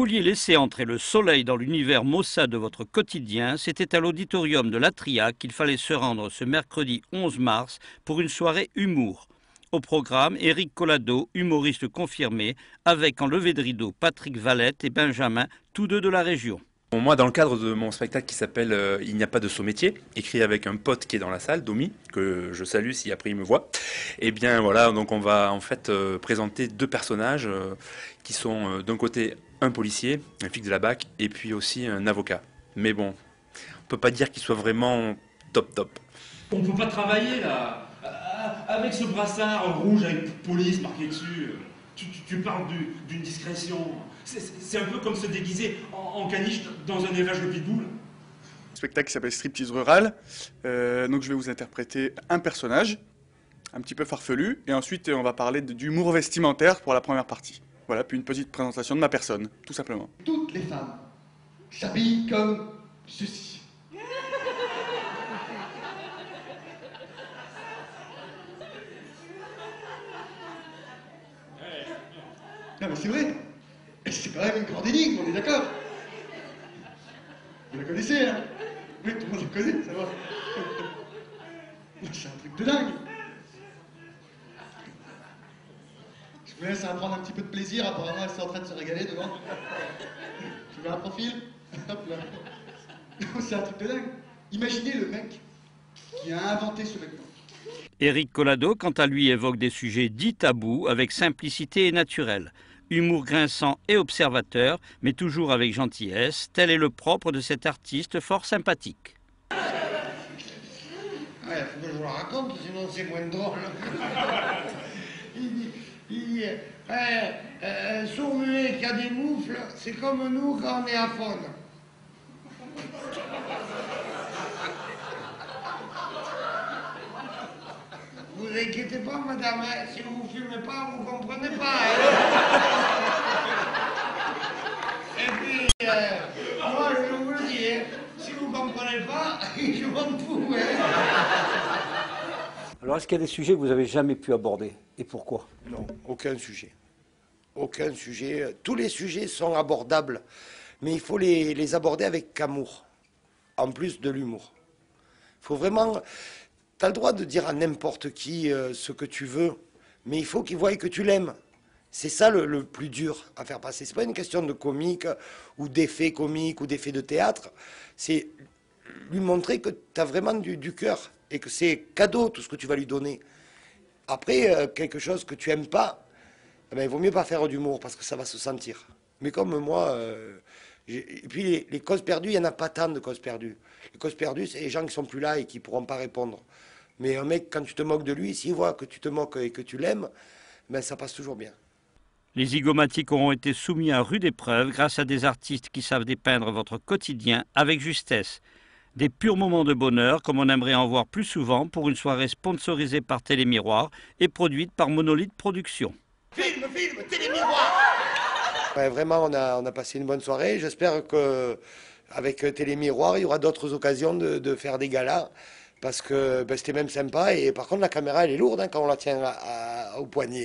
vouliez laisser entrer le soleil dans l'univers maussade de votre quotidien, c'était à l'auditorium de l'Atria qu'il fallait se rendre ce mercredi 11 mars pour une soirée humour. Au programme, Éric Collado, humoriste confirmé, avec en levée de rideau Patrick Valette et Benjamin, tous deux de la région. Bon, moi, dans le cadre de mon spectacle qui s'appelle Il n'y a pas de saut métier, écrit avec un pote qui est dans la salle, Domi, que je salue si après il me voit, et bien voilà, donc on va en fait présenter deux personnages qui sont d'un côté un policier, un flic de la BAC, et puis aussi un avocat. Mais bon, on peut pas dire qu'il soit vraiment top. On peut pas travailler là, avec ce brassard rouge avec police marqué dessus. Tu parles d'une discrétion. C'est un peu comme se déguiser en caniche dans un élevage de pitbull. Un spectacle qui s'appelle Striptease Rural. Donc je vais vous interpréter un personnage, un petit peu farfelu, et ensuite on va parler d'humour vestimentaire pour la première partie. Voilà, puis une petite présentation de ma personne, tout simplement. Toutes les femmes s'habillent comme ceci. Non mais c'est vrai, c'est quand même une grande énigme, on est d'accord? Vous la connaissez, hein? Oui, tout le monde la connaît, ça va. C'est un truc de dingue. Je vous laisse prendre un petit peu de plaisir, apparemment elle est en train de se régaler devant. Je mets un profil. Hop là. C'est un truc de dingue. Imaginez le mec qui a inventé ce mec-là. Éric Collado, quant à lui, évoque des sujets dits tabous avec simplicité et naturel. Humour grinçant et observateur, mais toujours avec gentillesse, tel est le propre de cet artiste fort sympathique. Ouais, faut que je vous la raconte, sinon c'est moins drôle. Il dit un sourd-muet qui a des moufles, c'est comme nous quand on est à faune. Vous inquiétez pas, madame, hein, si vous fumez pas, vous comprenez pas. Hein. Et puis, moi, je vous le dis, hein, si vous comprenez pas, je m'en fous. Hein. Alors, est-ce qu'il y a des sujets que vous n'avez jamais pu aborder? Et pourquoi? Non, aucun sujet. Aucun sujet. Tous les sujets sont abordables, mais il faut les aborder avec amour, en plus de l'humour. Il faut vraiment... Tu as le droit de dire à n'importe qui ce que tu veux, mais il faut qu'il voie que tu l'aimes. C'est ça le plus dur à faire passer. C'est pas une question de comique ou d'effet comique ou d'effet de théâtre. C'est lui montrer que tu as vraiment du cœur et que c'est cadeau tout ce que tu vas lui donner. Après, quelque chose que tu aimes pas, eh ben, il vaut mieux pas faire d'humour parce que ça va se sentir. Mais comme moi, et puis les causes perdues, il n'y en a pas tant de causes perdues. Les causes perdues, c'est les gens qui sont plus là et qui pourront pas répondre. Mais un mec, quand tu te moques de lui, s'il voit que tu te moques et que tu l'aimes, ben ça passe toujours bien. Les zygomatiques auront été soumis à rude épreuve grâce à des artistes qui savent dépeindre votre quotidien avec justesse. Des purs moments de bonheur comme on aimerait en voir plus souvent pour une soirée sponsorisée par Télémiroir et produite par Monolith Productions. Film, Télémiroir. Ouais, vraiment, on a passé une bonne soirée. J'espère qu'avec Télémiroir, il y aura d'autres occasions de faire des galas. Parce que ben, c'était même sympa. Et par contre, la caméra, elle est lourde hein, quand on la tient au poignet.